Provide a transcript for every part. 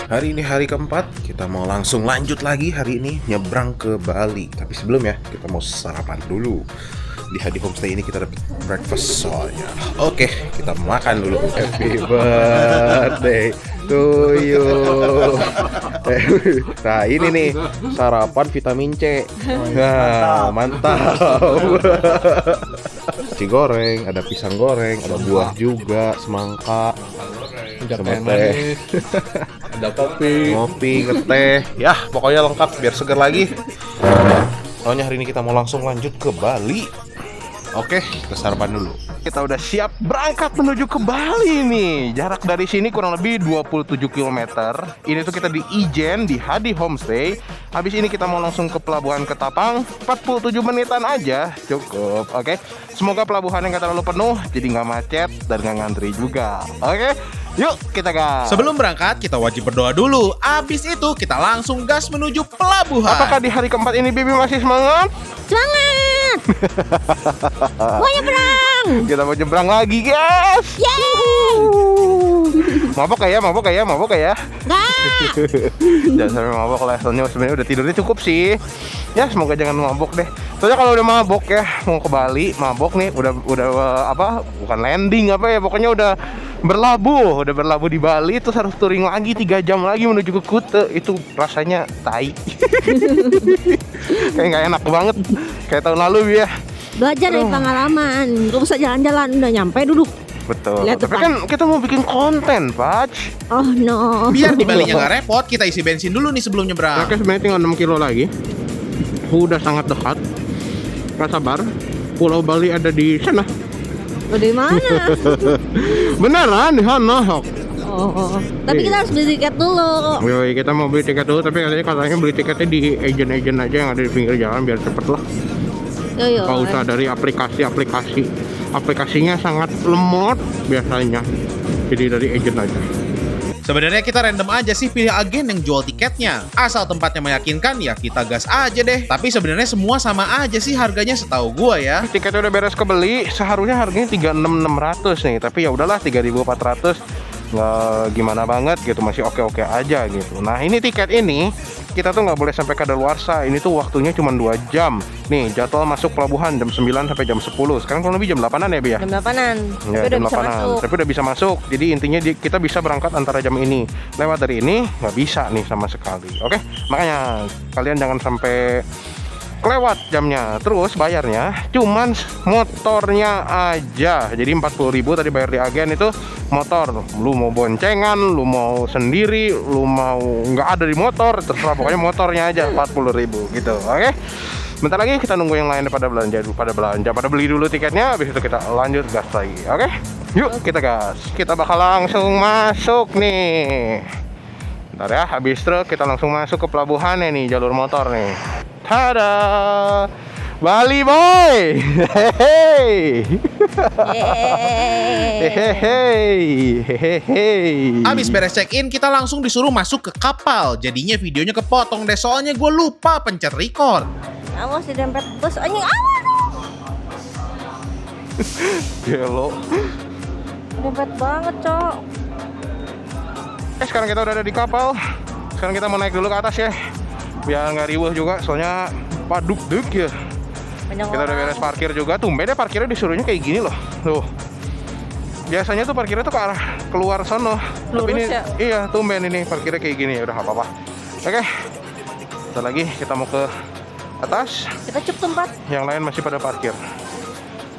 Hari ini hari keempat, kita mau langsung lanjut lagi hari ini nyebrang ke Bali. Tapi sebelumnya kita mau sarapan dulu. Di Hadi Homestay ini kita dapat breakfast soalnya. Oke, kita makan dulu. Happy birthday to you. Nah ini nih sarapan vitamin C. Nah mantap. Nasi goreng, ada pisang goreng, ada buah juga, semangka, sama teh, ada kopi, teh. Ya pokoknya lengkap biar seger lagi. Soalnya hari ini kita mau langsung lanjut ke Bali. Oke, kita sarapan dulu. Kita udah siap berangkat menuju ke Bali nih. Jarak dari sini kurang lebih 27 km. Ini tuh kita di Ijen, di Hadi Homestay. Habis ini kita mau langsung ke Pelabuhan Ketapang. 47 menitan aja, cukup. Oke, semoga pelabuhan yang gak terlalu penuh, jadi nggak macet dan nggak ngantri juga. Oke, yuk kita gas. Sebelum berangkat, kita wajib berdoa dulu. Abis itu, kita langsung gas menuju pelabuhan. Apakah di hari keempat ini Bibi masih semangat? Semangat! Mau nyebrang! Kita mau nyebrang lagi, guys. Yeay! Mabok ya? Enggak! Jangan sampai mabok lah. Soalnya sebenarnya udah tidurnya cukup sih. Ya semoga jangan mabok deh. Soalnya kalau udah mabok ya mau ke Bali, mabok nih udah apa? Bukan landing apa ya? Pokoknya udah berlabuh di Bali, terus harus touring lagi 3 jam lagi menuju ke Kuta. Itu rasanya tai. Kayak nggak enak banget. Kayak tahun lalu ya. Belajar dari pengalaman. Gak usah jalan-jalan, udah nyampe duduk. Betul. Lihat Tapi depan. kan kita mau bikin konten, Pak. Oh no. Biar di Balinya nggak repot, kita isi bensin dulu nih sebelum nyebrang. Oke, sebenarnya tinggal 6 kilo lagi. Udah sangat dekat. Gak sabar. Pulau Bali ada di sana. Oh, di mana? Beneran di sana. Oh. Tapi kita harus beli tiket dulu. Yoi, kita mau beli tiket dulu, tapi katanya beli tiketnya di agen-agen aja yang ada di pinggir jalan biar cepet lah. Yo. Gak usah dari aplikasi. Aplikasinya sangat lemot biasanya. Jadi dari agen aja. Sebenarnya kita random aja sih pilih agen yang jual tiketnya. Asal tempatnya meyakinkan ya kita gas aja deh. Tapi sebenarnya semua sama aja sih harganya setahu gua ya. Tiketnya udah beres kebeli, seharusnya harganya 36.600 nih, tapi ya udahlah 3.400. Nggak gimana banget gitu, masih oke aja gitu. Nah ini tiket ini kita tuh nggak boleh sampai kadaluarsa. Ini tuh waktunya cuma 2 jam. Nih jadwal masuk pelabuhan jam 9 sampai jam 10. Sekarang kurang lebih jam 8-an ya Bi ya? Jam 8-an. Ya, Tapi udah jam bisa 8-an. masuk. Tapi udah bisa masuk. Jadi intinya kita bisa berangkat antara jam ini. Lewat dari ini nggak bisa nih sama sekali. Oke? Makanya kalian jangan sampai kelewat jamnya. Terus bayarnya cuman motornya aja. Jadi 40.000 tadi bayar di agen itu motor. Lu mau boncengan, lu mau sendiri, lu mau nggak ada di motor, terserah, pokoknya motornya aja 40.000 gitu. Oke? Bentar lagi kita nunggu yang lain pada beli dulu tiketnya, habis itu kita lanjut gas lagi. Oke? Yuk kita gas. Kita bakal langsung masuk nih. Bentar ya, habis truk kita langsung masuk ke pelabuhannya nih, jalur motor nih. Tada! Bali boy! Hehehe! Hehehe! Abis beres check-in, kita langsung disuruh masuk ke kapal. Jadinya videonya kepotong deh, soalnya gue lupa pencet record. Awas didempet bus anjing. Awas. Gelo. Dempet banget, Cok. Sekarang kita udah ada di kapal. Sekarang kita mau naik dulu ke atas ya. Biar nggak riweuh juga, soalnya paduk duk ya. Banyak Kita udah orang. beres parkir juga. Tumben deh parkirnya disuruhnya kayak gini loh. Tuh. Biasanya tuh parkirnya tuh ke arah keluar sono. Tapi Lurus ini ya? iya, tumben ini parkirnya kayak gini. Ya udah apa-apa. Oke. Bentar lagi kita mau ke atas. Kita cup tempat. Yang lain masih pada parkir.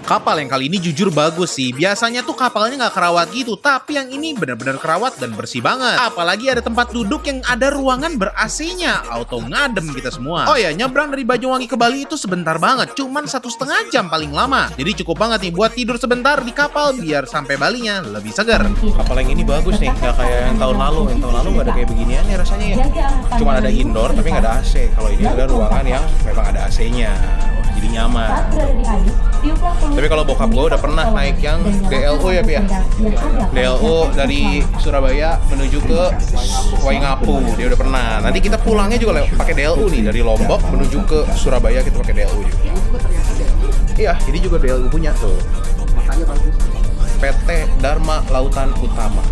Kapal yang kali ini jujur bagus sih. Biasanya tuh kapalnya nggak kerawat gitu, tapi yang ini benar-benar kerawat dan bersih banget. Apalagi ada tempat duduk yang ada ruangan ber-AC-nya. Auto ngadem kita semua. Oh ya, nyebrang dari Banyuwangi ke Bali itu sebentar banget. Cuman 1,5 jam paling lama. Jadi cukup banget nih buat tidur sebentar di kapal biar sampai Balinya lebih segar. Kapal yang ini bagus nih, nggak kayak yang tahun lalu. Yang tahun lalu nggak ada kayak beginian ya rasanya ya. Cuma ada indoor tapi nggak ada AC. Kalau ini ada ruangan yang memang ada AC-nya. Wah, jadi nyaman. Tapi kalau bokap gue udah pernah naik yang DLU ya Pi ya. DLU dari Surabaya menuju ke Waingapu, dia udah pernah. Nanti kita pulangnya juga pakai DLU nih, dari Lombok menuju ke Surabaya kita pakai DLU juga. Iya, ini juga DLU punya tuh. PT Dharma Lautan Utama.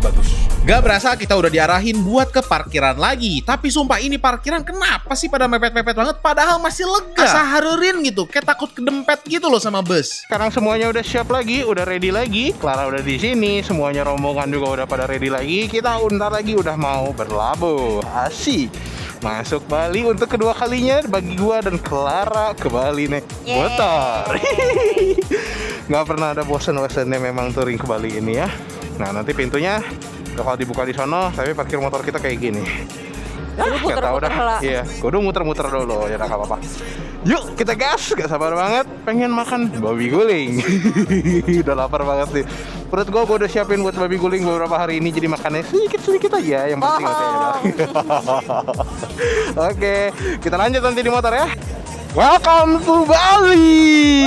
Bagus. Gak berasa kita udah diarahin buat ke parkiran lagi. Tapi sumpah ini parkiran kenapa sih pada mepet-mepet banget? Padahal masih lega. Asa harurin gitu, kayak takut kedempet gitu loh sama bus. Sekarang semuanya udah siap lagi, udah ready lagi. Clara udah di sini, semuanya rombongan juga udah pada ready lagi. Kita bentar lagi udah mau berlabuh. Asik. Masuk Bali untuk kedua kalinya bagi gua dan Clara ke Bali naik motor. Nggak pernah ada bosan-bosannya memang touring ke Bali ini ya. Nah nanti pintunya bakal dibuka di sono, tapi parkir motor kita kayak gini. Gak tau dah. Iya, kudu muter-muter dulu ya, nggak apa-apa. Yuk kita gas, gak sabar banget, pengen makan babi guling. Udah lapar banget nih. Perut gua udah siapin buat babi guling beberapa hari ini, jadi makannya sedikit-sedikit aja, yang penting oke. Oke, kita lanjut nanti di motor ya. Welcome to Bali.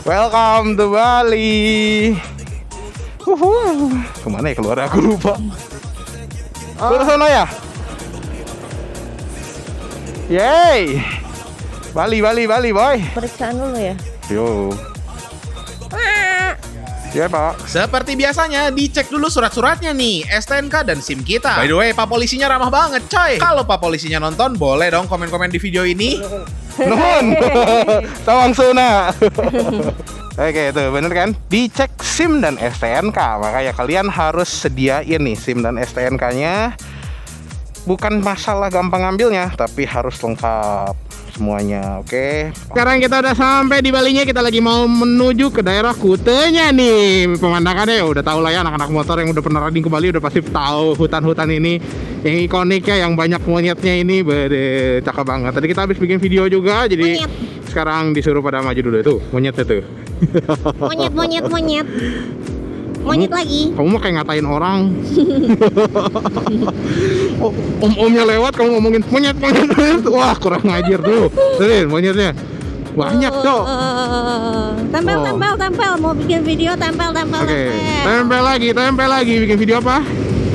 Welcome to Bali. Kemana ya keluar? Aku lupa. Ke sana ya. Yeay. Bali boy. Periksaan dulu ya. Yo. Ya Pak. Seperti biasanya, dicek dulu surat-suratnya nih, STNK dan SIM kita. By the way, Pak Polisinya ramah banget, coy. Kalau Pak Polisinya nonton, boleh dong komen-komen di video ini. Nuhun. Tawang suna. Oke, itu bener kan? Dicek SIM dan STNK. Makanya kalian harus sediain nih SIM dan STNK-nya. Bukan masalah gampang ngambilnya, tapi harus lengkap semuanya. Oke. Sekarang kita udah sampai di Balinya, kita lagi mau menuju ke daerah Kutenya nih. Pemandangannya udah tahu lah ya, anak-anak motor yang udah pernah riding ke Bali udah pasti tahu hutan-hutan ini yang ikoniknya, yang banyak monyetnya ini. Bede, cakep banget. Tadi kita habis bikin video juga, jadi sekarang disuruh pada maju dulu tuh, monyetnya tuh. Monyet lagi. Kamu mah kayak ngatain orang. Om-omnya lewat kamu ngomongin monyet. Wah, kurang ngajar tuh. Lihat monyetnya. Banyak, Cok. Tempel. Mau bikin video tempel. Oke. Tempel lagi. Bikin video apa?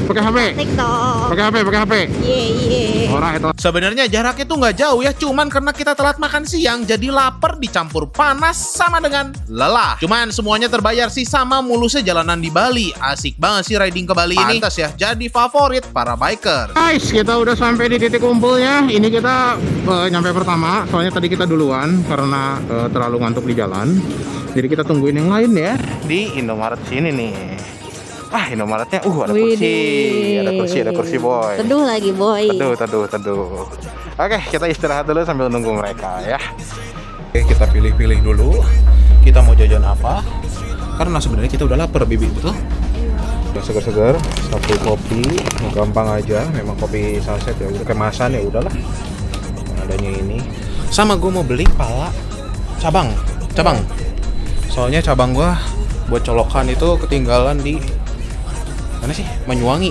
Pakai HP. TikTok. Pakai HP. Iya. Orang itu. Sebenarnya jaraknya tuh nggak jauh ya, cuman karena kita telat makan siang, jadi lapar dicampur panas sama dengan lelah. Cuman semuanya terbayar sih sama mulusnya jalanan di Bali. Asik banget sih riding ke Bali ini. Pantas ya, jadi favorit para biker. Guys, kita udah sampai di titik kumpulnya. Ini kita nyampe pertama, soalnya tadi kita duluan karena terlalu ngantuk di jalan. Jadi kita tungguin yang lain ya di Indomaret sini nih. Ah, Indomaretnya, ada kursi boy. Teduh lagi boy. Teduh. Oke, kita istirahat dulu sambil nunggu mereka ya. Oke, kita pilih-pilih dulu. Kita mau jajan apa? Karena sebenarnya kita udah lapar, Bibi, betul? Udah segar-segar, satu kopi, gampang aja. Memang kopi saset ya, udah kemasan ya udahlah. Adanya ini. Sama gue mau beli pala cabang. Soalnya cabang gua buat colokan itu ketinggalan di mana sih? Manyuwangi.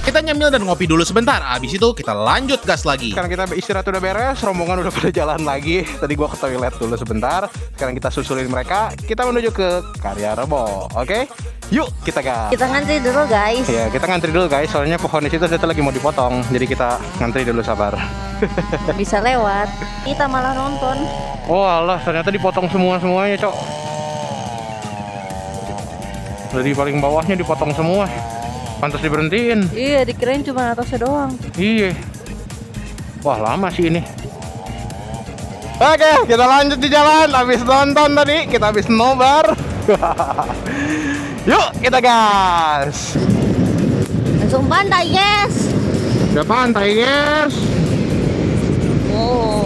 Kita nyemil dan ngopi dulu sebentar. Abis itu kita lanjut gas lagi. Sekarang kita istirahat udah beres, rombongan udah pada jalan lagi. Tadi gua ke toilet dulu sebentar. Sekarang kita susulin mereka. Kita menuju ke Karya Rebo. Oke? Yuk kita gas. Kita ngantri dulu guys. Ya, kita ngantri dulu guys. Soalnya pohon di situ ternyata lagi mau dipotong. Jadi kita ngantri dulu, sabar. Bisa lewat. Kita malah nonton. Oh alah, ternyata dipotong semuanya, Cok. Dari paling bawahnya dipotong semua. Pantas diberhentiin. Iya, dikirain cuma atasnya doang. Iya. Wah, lama sih ini. Oke, kita lanjut di jalan. Habis nonton tadi, kita habis nobar. Yuk, kita gas. Langsung pantai, guys. Udah pantai, guys. Oh.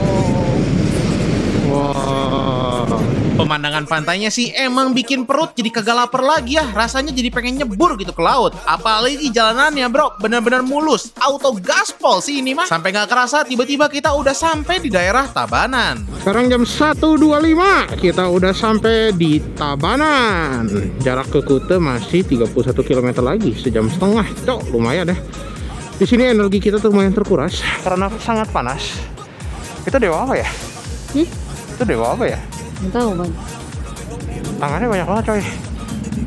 Wah. Pemandangan pantainya sih emang bikin perut jadi kagak lapar lagi ya. Rasanya jadi pengen nyebur gitu ke laut. Apalagi jalanannya bro, bener-bener mulus. Auto gaspol sih ini mah. Sampai gak kerasa tiba-tiba kita udah sampai di daerah Tabanan. Sekarang jam 1.25. Kita udah sampai di Tabanan. Jarak ke Kute masih 31 km lagi. Sejam setengah. Cok, lumayan deh. Di sini energi kita tuh lumayan terkuras karena sangat panas. Itu dewa apa ya? Itu dewa apa ya? Nggak tahu bang. Tangannya banyak banget coy.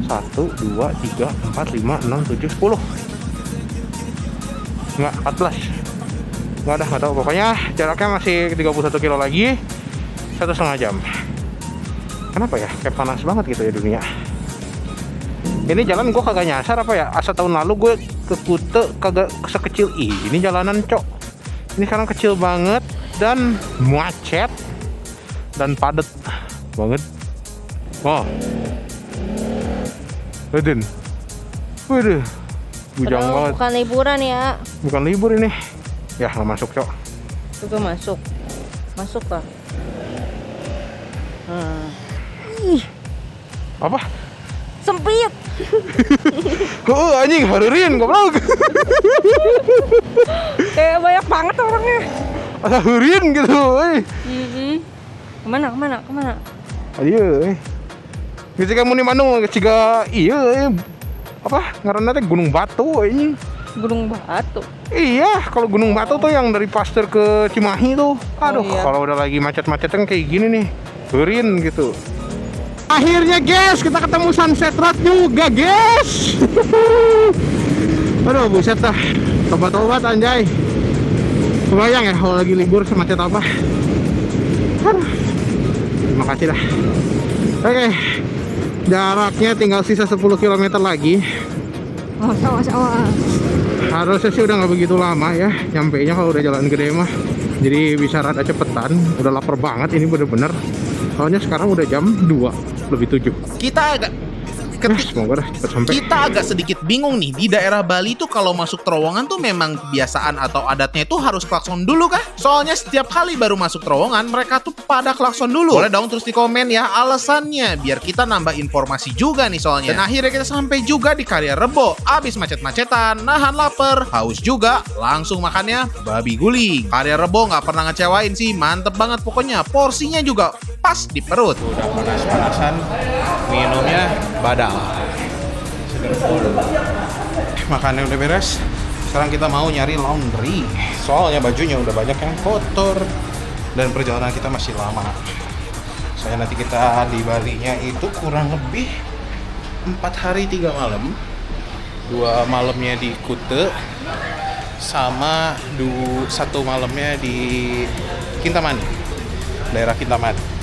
1, 2, 3, 4, 5, 6, 7, 10. Enggak, 14. Enggak tahu. Pokoknya jaraknya masih 31 kilo lagi. 1,5 jam. Kenapa ya? Kayak panas banget gitu ya dunia. Ini jalan gue kagak nyasar apa ya? Asa tahun lalu gue ke Kute kagak sekecil ini jalanan, cok. Ini sekarang kecil banget dan macet dan padat banget. Oh. Waduh. Waduh. Bujang Padahal banget. bukan liburan ya. Bukan libur ini. Ya, nggak masuk, cok. Juga masuk. Masuk kah? Apa? Sempit. Oh, anjing harurin goblok. Kayak banyak banget orangnya. Harurin gitu, euy. Kemana? Ayo, gitu kamu nih Manu, ciga iya, apa ngaranna teh Gunung Batu ini. Gunung Batu. Iya, kalau Gunung Batu tuh yang dari Pasteur ke Cimahi tuh. Aduh, iya. kalau udah lagi macet-macetnya kayak gini nih, hurin gitu. Akhirnya guys, kita ketemu Sunset Road juga guys. Aduh, buset dah. Tobat-tobat anjay. Kebayang ya kalau lagi libur semacet apa. Aduh. Terima kasih dah. Oke. Jaraknya tinggal sisa 10 km lagi. Oh, sawah. Harusnya sih udah nggak begitu lama ya. Nyampenya kalau udah jalan gede mah. Jadi bisa rada cepetan. Udah lapar banget ini bener-bener. Soalnya sekarang udah jam 2 lebih 7. Semoga dah cepet sampai. Kita agak sedikit bingung nih, di daerah Bali tuh kalau masuk terowongan tuh memang kebiasaan atau adatnya itu harus klakson dulu kah? Soalnya setiap kali baru masuk terowongan mereka tuh pada klakson dulu. Boleh dong terus di komen ya alasannya biar kita nambah informasi juga nih soalnya. Dan akhirnya kita sampai juga di Karya Rebo. Abis macet-macetan, nahan lapar, haus juga, langsung makannya babi guling. Karya Rebo nggak pernah ngecewain sih, mantep banget pokoknya. Porsinya juga pas di perut. Udah panas-panasan, minumnya badal. Makannya udah beres. Sekarang kita mau nyari laundry. Soalnya bajunya udah banyak yang kotor dan perjalanan kita masih lama. Saya nanti kita di Balinya itu kurang lebih 4 hari 3 malam. 2 malamnya di Kute sama 1 malamnya di Kintamani, daerah Kintamani.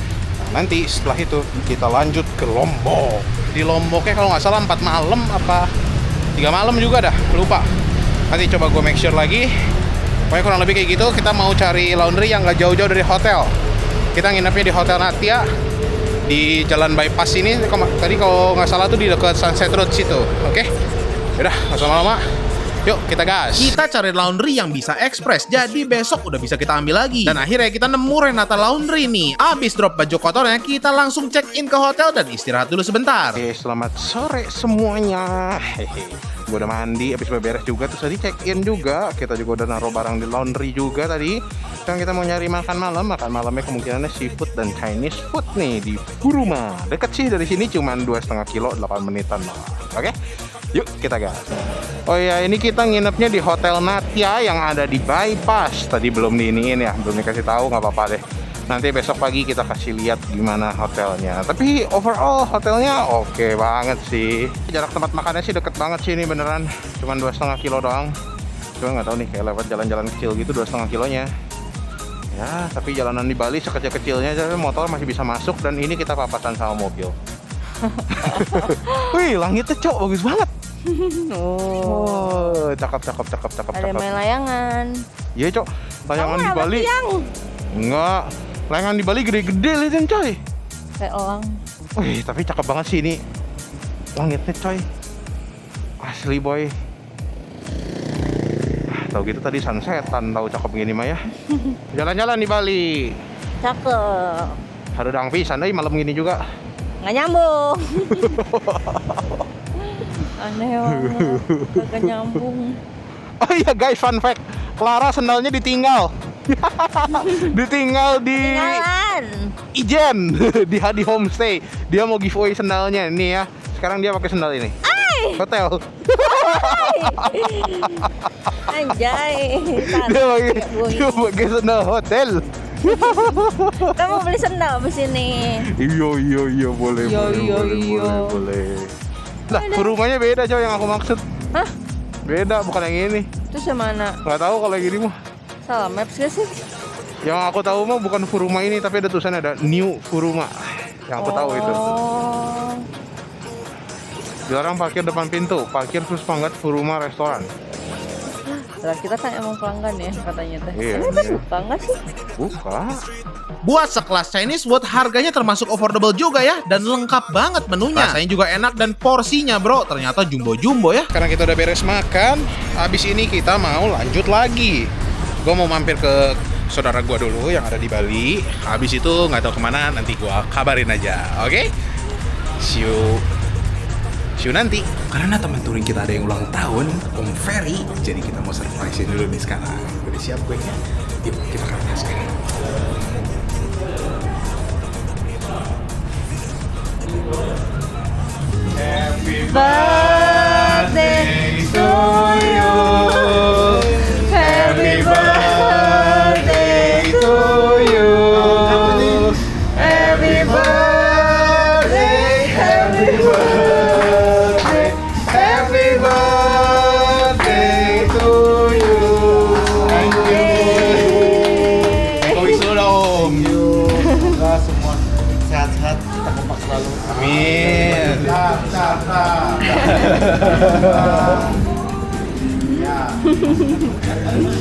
Nanti setelah itu kita lanjut ke Lombok. Di Lomboknya kalau nggak salah 4 malam apa 3 malam juga dah, lupa. Nanti coba gue make sure lagi. Pokoknya kurang lebih kayak gitu. Kita mau cari laundry yang nggak jauh-jauh dari hotel. Kita nginepnya di Hotel Natia di Jalan Bypass ini. Tadi kalau nggak salah tuh di dekat Sunset Road situ. Oke? Udah, nggak usah lama-lama. Yuk kita gas. Kita cari laundry yang bisa ekspres, jadi besok udah bisa kita ambil lagi. Dan akhirnya kita nemu Renata Laundry nih. Abis drop baju kotornya, kita langsung check in ke hotel dan istirahat dulu sebentar. Oke, selamat sore semuanya. Hehe. Gue udah mandi, habis beres juga. Terus tadi check in juga. Kita juga udah naruh barang di laundry juga tadi. Sekarang kita mau nyari makan malam. Makan malamnya kemungkinannya seafood dan Chinese food nih di Puruma. Deket sih dari sini, cuman 2,5 kilo, 8 menitan lah. Oke, yuk kita gas. Oh ya, ini kita nginepnya di Hotel Natia yang ada di Bypass. Tadi belum diiniin ya, belum dikasih tahu, nggak apa-apa deh. Nanti besok pagi kita kasih lihat gimana hotelnya. Tapi overall hotelnya oke banget sih. Jarak tempat makannya sih deket banget sih ini beneran. Cuman 2,5 kilo doang. Cuma nggak tahu nih, kayak lewat jalan-jalan kecil gitu 2,5 kilonya. Ya, tapi jalanan di Bali sekecil-kecilnya aja motor masih bisa masuk, dan ini kita papasan sama mobil. Wih, langitnya cok bagus banget. Oh, cakep. Ada main layangan. Iya cok, layangan di Bali. Enggak, layangan di Bali gede-gede liatin coy. Kayak elang. Wih, tapi cakep banget sih ini langitnya coy. Asli boy. Tahu gitu tadi sunsetan, tahu cakep gini mah ya. Jalan-jalan di Bali. Cakep. Harudang pisan euy malam gini juga. Nggak nyambung. Aneh banget. Kagak nyambung. Oh iya guys, fun fact. Clara sendalnya ditinggal. Ditinggal di Tinggalan. Ijen di Hadi Homestay. Dia mau giveaway sendalnya nih ya. Sekarang dia pakai sendal ini. Hotel. Anjay. Dia pakai sendal hotel. Kamu beli sendal di sini. Iya boleh. Lah, rumahnya beda coy yang aku maksud. Hah? Beda, bukan yang ini. Terus yang mana? Nggak tahu kalau yang gini mah. Salah maps gak sih? Yang aku tahu mah bukan Furuma ini, tapi ada tulisannya ada New Furuma. Yang aku tahu itu. Dilarang parkir depan pintu, parkir terus panggat rumah restoran. Lah kita kan emang pelanggan ya katanya teh. Iya. Ini kan buka nggak sih? Buka. Buat sekelas Chinese food harganya termasuk affordable juga ya, dan lengkap banget menunya. Rasanya juga enak dan porsinya bro ternyata jumbo-jumbo ya. Karena kita udah beres makan, habis ini kita mau lanjut lagi. Gue mau mampir ke saudara gue dulu yang ada di Bali. Habis itu nggak tahu kemana, nanti gue kabarin aja, oke? See you nanti. Karena teman touring kita ada yang ulang tahun, Om Ferry, jadi kita mau surprisein dulu nih sekarang. Udah siap gue ya? Yuk kita ke atas sekarang. Happy birthday to you. Happy birthday to you. Happy birthday, happy birthday, happy birthday to you. Thank you. Komik dulu dong. Semoga semua sehat-sehat, kita kompak selalu. Amin.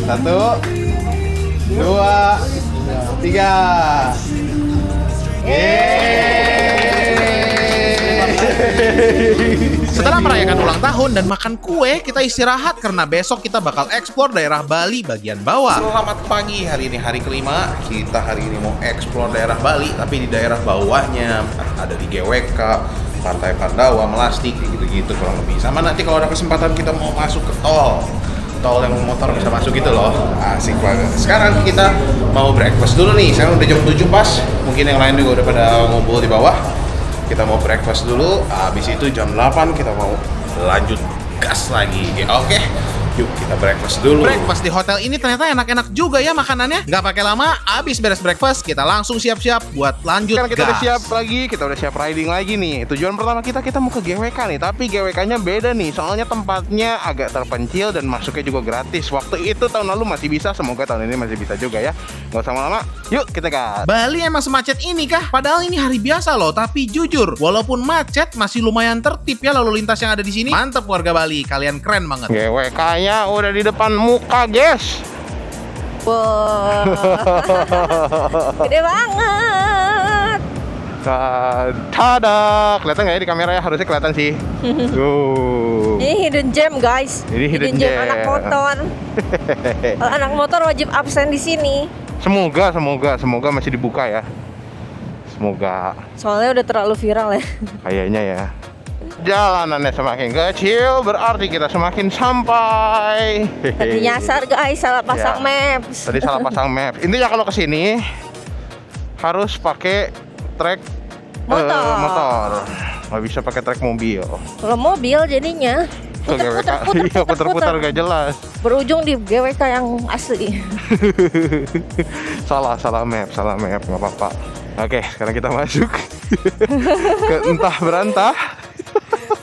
Satu, dua, tiga. Setelah merayakan ulang tahun dan makan kue, kita istirahat karena besok kita bakal eksplor daerah Bali bagian bawah. Selamat pagi, hari ini hari kelima. Kita hari ini mau eksplor daerah Bali, tapi di daerah bawahnya ada di GWK, Pantai Pandawa, Melasti, kayak gitu-gitu kurang lebih. Sama nanti kalau ada kesempatan kita mau masuk ke tol yang motor bisa masuk gitu loh. Asik banget. Sekarang kita mau breakfast dulu nih. Sekarang udah jam 7 pas. Mungkin yang lain juga udah pada ngumpul di bawah. Kita mau breakfast dulu. Habis itu jam 8 kita mau lanjut gas lagi. Oke. Yuk kita breakfast dulu. Breakfast di hotel ini ternyata enak-enak juga ya makanannya. Nggak pakai lama, abis beres breakfast kita langsung siap-siap buat lanjut Sekarang kita gas. udah siap lagi, kita udah siap riding lagi nih. Tujuan pertama kita mau ke GWK nih, tapi GWK-nya beda nih. Soalnya tempatnya agak terpencil dan masuknya juga gratis. Waktu itu tahun lalu masih bisa, semoga tahun ini masih bisa juga ya. Nggak usah lama-lama, yuk kita gas. Bali emang semacet ini kah? Padahal ini hari biasa loh, tapi jujur, walaupun macet masih lumayan tertib ya lalu lintas yang ada di sini. Mantep warga Bali, kalian keren banget. GWK-nya udah di depan muka, guys. Wah, gede banget. Tada, kelihatan nggak ya di kamera ya? Harusnya kelihatan sih. Tuh. Ini hidden gem guys. Ini hidden gem. anak motor. Kalau anak motor wajib absen di sini. Semoga masih dibuka ya. Semoga. Soalnya udah terlalu viral ya. Kayaknya ya. Jalanannya semakin kecil, berarti kita semakin sampai. Tadi nyasar guys, salah pasang Ya. maps. Tadi salah pasang map. Intinya kalau kesini harus pakai trek motor. Nggak bisa pakai trek mobil. Kalau mobil jadinya Ke GWK. Iya, putar-putar gak jelas. Berujung di GWK yang asli. salah map, nggak apa-apa. Oke, sekarang kita masuk ke entah berantah.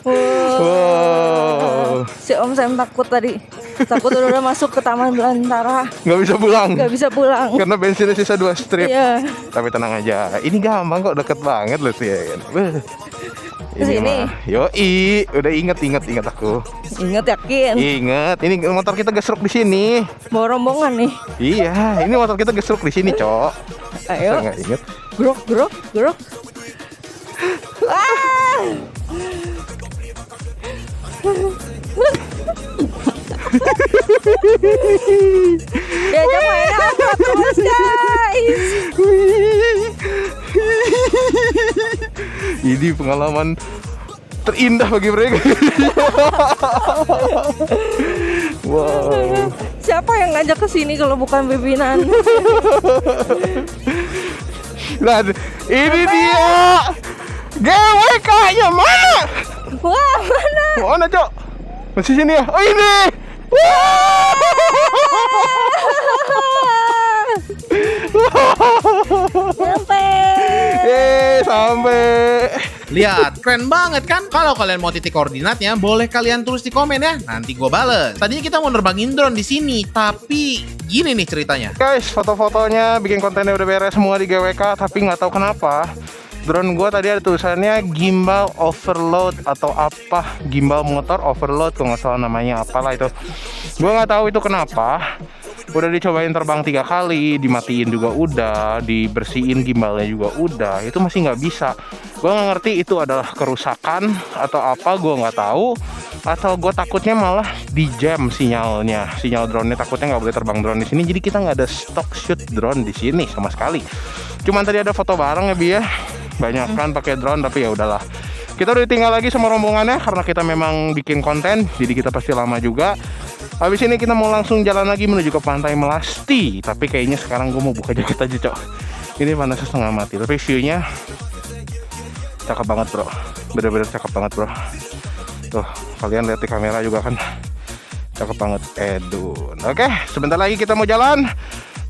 Wow. Si Om Sam takut tadi. Takut udah masuk ke Taman Belantara. Nggak bisa pulang. Gak bisa pulang. Karena bensinnya sisa 2 strip. Iya. Tapi tenang aja, ini gampang kok, deket banget loh sih ya kan. Kesini. Yoi, udah inget aku. Ingat yakin. Ingat, ini motor kita gesruk di sini. Bawa rombongan nih. Iya, ini motor kita gesruk di sini, Cok. Ayo. Saya nggak inget. Grok. Ah! Diajak main apa terus guys? Ini pengalaman terindah bagi mereka. Wow. Siapa yang ngajak ke sini kalau bukan pimpinan? Nah, ini dia. GWK-nya mana? Wah, mana? Mana, Cok? Masih sini ya? Oh, ini. Sampai. Lihat, keren banget kan? Kalau kalian mau titik koordinatnya, boleh kalian tulis di komen ya. Nanti gue bales. Tadinya kita mau nerbangin drone di sini, tapi gini nih ceritanya. Guys, foto-fotonya bikin kontennya udah beres semua di GWK, tapi nggak tahu kenapa Drone gua tadi ada tulisannya gimbal overload atau apa, gimbal motor overload kalau nggak salah namanya, apalah itu. Gua nggak tahu itu kenapa. Udah dicobain terbang 3 kali, dimatiin juga udah, dibersihin gimbalnya juga udah, itu masih nggak bisa. Gua nggak ngerti itu adalah kerusakan atau apa, gua nggak tahu. Atau gue takutnya malah di jam sinyalnya, sinyal drone-nya takutnya nggak boleh terbang drone di sini. Jadi kita nggak ada stock shoot drone di sini sama sekali. Cuman tadi ada foto bareng ya Bi ya, banyak kan pakai drone, tapi ya udahlah. Kita udah tinggal lagi sama rombongannya karena kita memang bikin konten, jadi kita pasti lama juga. Habis ini kita mau langsung jalan lagi menuju ke Pantai Melasti. Tapi kayaknya sekarang gue mau buka jaket aja cok. Ini panasnya setengah mati, tapi view-nya cakep banget bro, bener-bener cakep banget bro. Tuh, kalian lihat di kamera juga kan cakep banget, edun. Oke, sebentar lagi kita mau jalan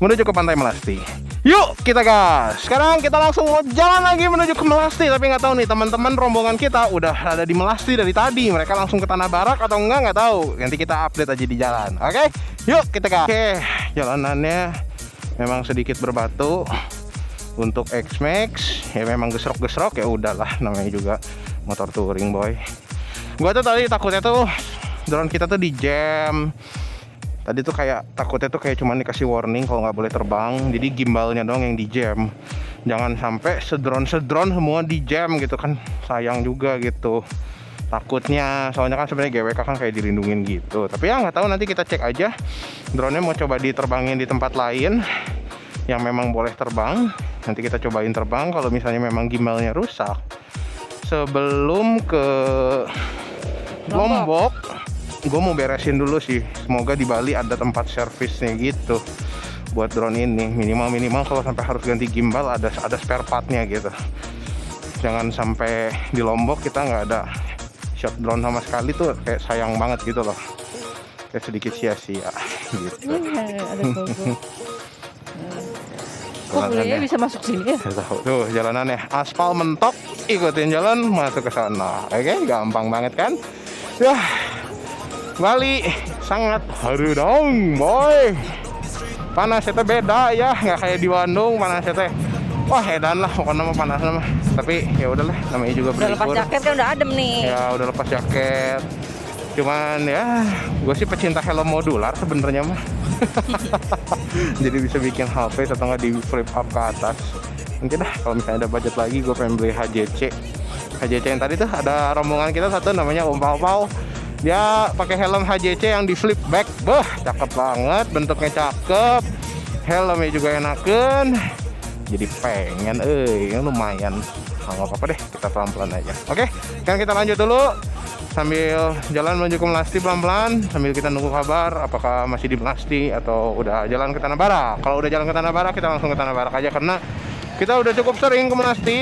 menuju ke Pantai Melasti. Yuk kita gas. Sekarang kita langsung mau jalan lagi menuju ke Melasti. Tapi nggak tahu nih teman-teman rombongan kita udah ada di Melasti dari tadi. Mereka langsung ke Tanah Barak atau nggak tahu. Nanti kita update aja di jalan. Oke, yuk kita gas. Oke, jalanannya memang sedikit berbatu untuk X-Max. Ya memang gesrok-gesrok, ya udahlah, namanya juga motor touring boy. Gua tuh tadi takutnya tuh drone kita tuh di jam. Tadi tuh kayak takutnya tuh kayak cuman dikasih warning kalau nggak boleh terbang. Jadi gimbalnya dong yang di jam. Jangan sampai sedron semua di jam gitu kan. Sayang juga gitu. Takutnya, soalnya kan sebenarnya GWK kan kayak dilindungin gitu. Tapi ya nggak tahu, nanti kita cek aja. Drone-nya mau coba diterbangin di tempat lain yang memang boleh terbang. Nanti kita cobain terbang kalau misalnya memang gimbalnya rusak. Sebelum ke Lombok, gue mau beresin dulu sih. Semoga di Bali ada tempat servisnya gitu buat drone ini. Minimal kalau sampai harus ganti gimbal ada spare partnya gitu. Jangan sampai di Lombok kita nggak ada shot drone sama sekali, tuh kayak sayang banget gitu loh. Kayak sedikit sia-sia gitu. Ada logo. Kok bolehnya bisa masuk sini ya? Tahu tuh jalanannya, aspal mentok, ikutin jalan masuk ke sana. Oke, gampang banget kan? Yah, Bali sangat haru dong, boy. Panasnya teh beda ya, nggak kayak di Bandung panasnya teh. Wah, edan lah pokoknya mah panasnya mah. Tapi ya udahlah, namanya juga Udah lepas berlibur. jaket kan udah adem nih. Ya udah lepas jaket. Cuman ya, gue sih pecinta helm modular sebenarnya mah. Jadi bisa bikin HP atau nggak di flip up ke atas. Nanti dah kalau misalnya ada budget lagi, gue pengen beli HJC yang tadi tuh ada rombongan kita satu namanya Om Pau. Dia pakai helm HJC yang di flip back. Beuh, cakep banget, bentuknya cakep, helmnya juga enakan. Jadi pengen, lumayan. Nggak apa-apa deh, kita pelan-pelan aja. Oke, sekarang kita lanjut dulu sambil jalan menuju ke Melasti pelan-pelan, sambil kita nunggu kabar apakah masih di Melasti atau udah jalan ke Tanah Barak. Kalau udah jalan ke Tanah Barak, kita langsung ke Tanah Barak aja karena kita udah cukup sering ke Melasti.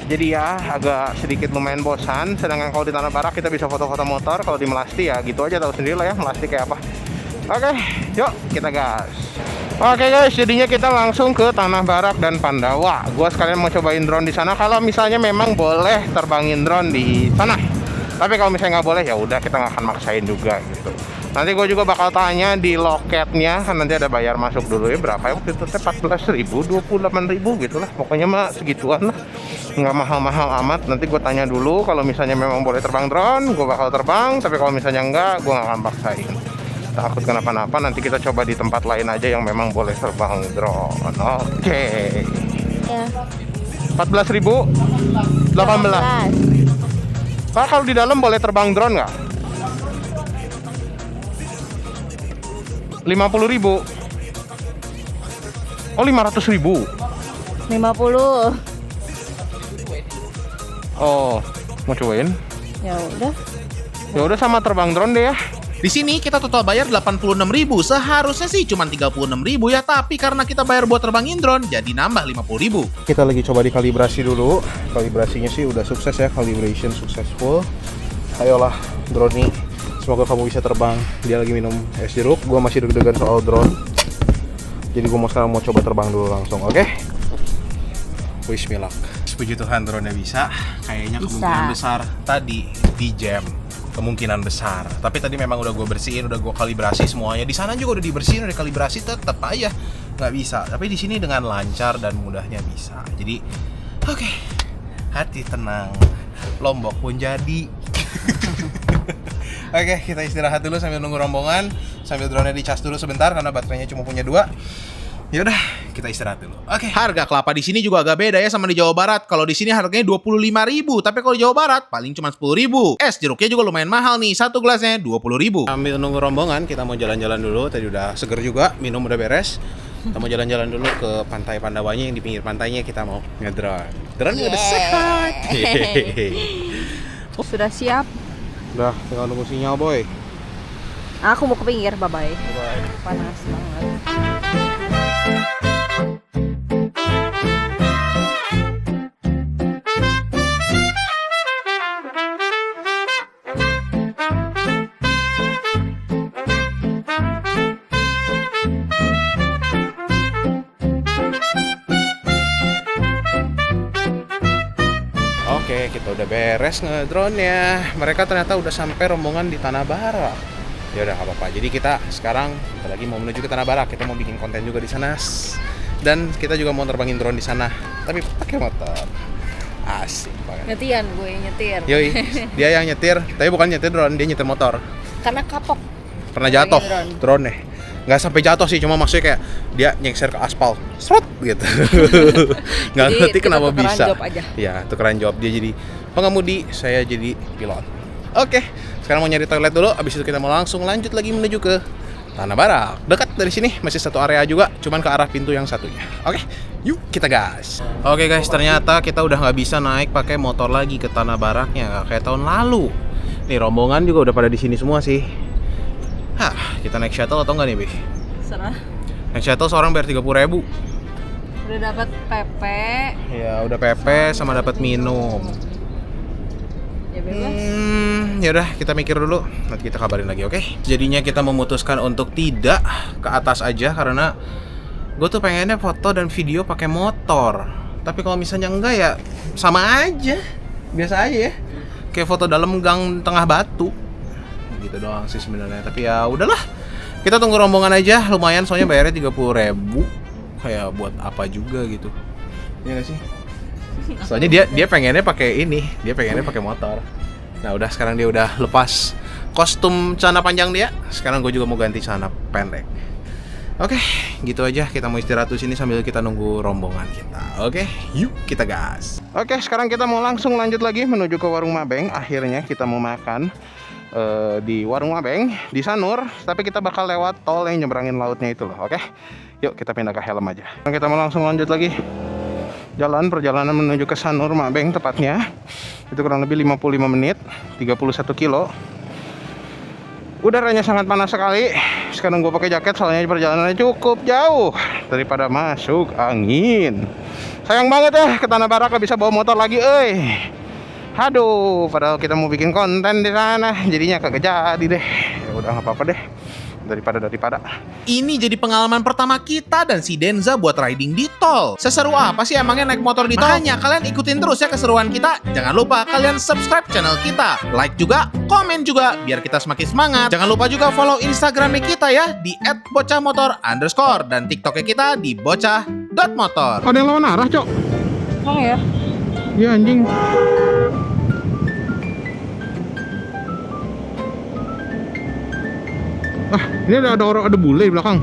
Jadi ya agak sedikit lumayan bosan. Sedangkan kalau di Tanah Barak kita bisa foto-foto motor, kalau di Melasti ya gitu aja, tahu sendiri lah ya Melasti kayak apa. Oke, yuk kita gas. Oke guys, jadinya kita langsung ke Tanah Barak dan Pandawa. Gua sekalian mau cobain drone di sana kalau misalnya memang boleh terbangin drone di sana. Tapi kalau misalnya nggak boleh ya udah, kita nggak akan maksain juga gitu. Nanti gue juga bakal tanya di loketnya, kan nanti ada bayar masuk dulu ya, berapa ya waktu itu, 14.000, 28.000 gitu lah. Pokoknya mah segituan lah, nggak mahal-mahal amat. Nanti gue tanya dulu, kalau misalnya memang boleh terbang drone, gue bakal terbang. Tapi kalau misalnya enggak, gue nggak akan paksain. Takut kenapa-napa, nanti kita coba di tempat lain aja yang memang boleh terbang drone. Oke. Ya. 14.000, 18. Pak, kalau di dalam boleh terbang drone nggak? 50.000. Oh, 500.000. 50. Oh, mau cobain? Ya udah. Ya udah, sama terbang drone deh ya. Di sini kita total bayar 86.000. Seharusnya sih cuma 36.000 ya, tapi karena kita bayar buat terbangin drone, jadi nambah 50.000. Kita lagi coba dikalibrasi dulu. Kalibrasinya sih udah sukses ya, calibration successful. Ayolah drone nih, semoga kamu bisa terbang. Dia lagi minum es jeruk, gua masih deg-degan soal drone. Jadi gua sekarang mau coba terbang dulu langsung, oke? Wish me luck. Puji Tuhan drone-nya bisa. Kayaknya Bisa. kemungkinan besar tadi di jam. Kemungkinan besar. Tapi tadi memang udah gue bersihin, udah gue kalibrasi semuanya. Di sana juga udah dibersihin, udah dikalibrasi, tetap aja nggak bisa. Tapi di sini dengan lancar dan mudahnya bisa. Jadi Oke, hati tenang, Lombok pun jadi. Oke, kita istirahat dulu sambil nunggu rombongan, sambil drone-nya dicas dulu sebentar karena baterainya cuma punya 2. Yaudah, kita istirahat dulu. Oke. Harga kelapa di sini juga agak beda ya sama di Jawa Barat. Kalau di sini harganya 25.000, tapi kalau di Jawa Barat paling cuma 10.000. Es jeruknya juga lumayan mahal nih, satu gelasnya 20.000. Sambil nunggu rombongan, kita mau jalan-jalan dulu. Tadi udah seger juga, minum udah beres. Kita mau jalan-jalan dulu ke Pantai Pandawannya yang di pinggir pantainya kita mau ngedrone. Drone udah sehat. Sudah siap? Udah, tinggal nunggu sinyal boy. Aku mau ke pinggir, bye-bye. Panas banget. Oke, kita udah beres ngedrone-nya. Mereka ternyata udah sampai rombongan di Tanah Barak. Ya udah nggak apa-apa. Jadi kita sekarang kita lagi mau menuju ke Tanah Barak. Kita mau bikin konten juga di sana. Dan kita juga mau terbangin drone di sana. Tapi pakai motor. Asik banget. Nyetian gue nyetir. Yoi, dia yang nyetir. Tapi bukan nyetir drone, dia nyetir motor. Karena kapok. Pernah jatuh drone. drone-nya. Nggak sampai jatuh sih, cuma maksudnya kayak dia nyengser ke aspal, serot gitu. Nggak Jadi, ngerti kita kenapa tukeran bisa. job aja. Ya, tukeran job, dia jadi pengemudi, saya jadi pilot. Oke, sekarang mau nyari toilet dulu, abis itu kita mau langsung lanjut lagi menuju ke Tanah Barak. Dekat dari sini, masih satu area juga, cuman ke arah pintu yang satunya. Oke, yuk kita gas. Oke guys, ternyata kita udah nggak bisa naik pakai motor lagi ke Tanah Baraknya, nggak kayak tahun lalu. Nih rombongan juga udah pada di sini semua sih. Hah, kita naik shuttle atau enggak nih, Bi? Serah. Naik shuttle seorang bayar 30.000. Udah dapat PP. Ya, udah PP sama dapat minum. Ya bebas. Ya udah, kita mikir dulu. Nanti kita kabarin lagi, oke? Jadinya kita memutuskan untuk tidak ke atas aja karena gue tuh pengennya foto dan video pakai motor. Tapi kalau misalnya enggak ya sama aja. Biasa aja ya. Kayak foto dalam gang tengah batu. Gitu doang sih sebenarnya. Tapi ya udahlah. Kita tunggu rombongan aja. Lumayan soalnya bayarnya 30.000. Kayak buat apa juga gitu. Iya gak sih? Soalnya dia pengennya pakai ini, dia pengennya pakai motor. Nah udah sekarang dia udah lepas kostum celana panjang dia. Sekarang gue juga mau ganti celana pendek. Oke, gitu aja. Kita mau istirahat di sini sambil kita nunggu rombongan kita. Oke, yuk kita gas. Oke, sekarang kita mau langsung lanjut lagi menuju ke warung Mabeng. Akhirnya kita mau makan di warung Mabeng di Sanur. Tapi kita bakal lewat tol yang nyebrangin lautnya itu loh. Oke, yuk kita pindah ke helm aja. Kita mau langsung lanjut lagi. Perjalanan menuju ke Sanur Mabeng tepatnya. Itu kurang lebih 55 menit, 31 kilo. Udaranya sangat panas sekali. Sekarang gue pakai jaket soalnya perjalanannya cukup jauh daripada masuk angin. Sayang banget ya ke Tanah Barak gak bisa bawa motor lagi, Aduh, padahal kita mau bikin konten di sana, jadinya kagak jadi deh. Ya udah nggak apa-apa deh. Daripada. Ini jadi pengalaman pertama kita dan si Denza buat riding di tol. Seseru apa sih emangnya naik motor di tol? Makanya kalian ikutin terus ya keseruan kita. Jangan lupa kalian subscribe channel kita, like juga, komen juga, biar kita semakin semangat. Jangan lupa juga follow Instagramnya kita ya di @bocahmotor_ dan TikToknya kita di bocah.motor. Ada yang lawan arah, Cok? Oh ya. Iya anjing. Ini ada orang, ada bule di belakang.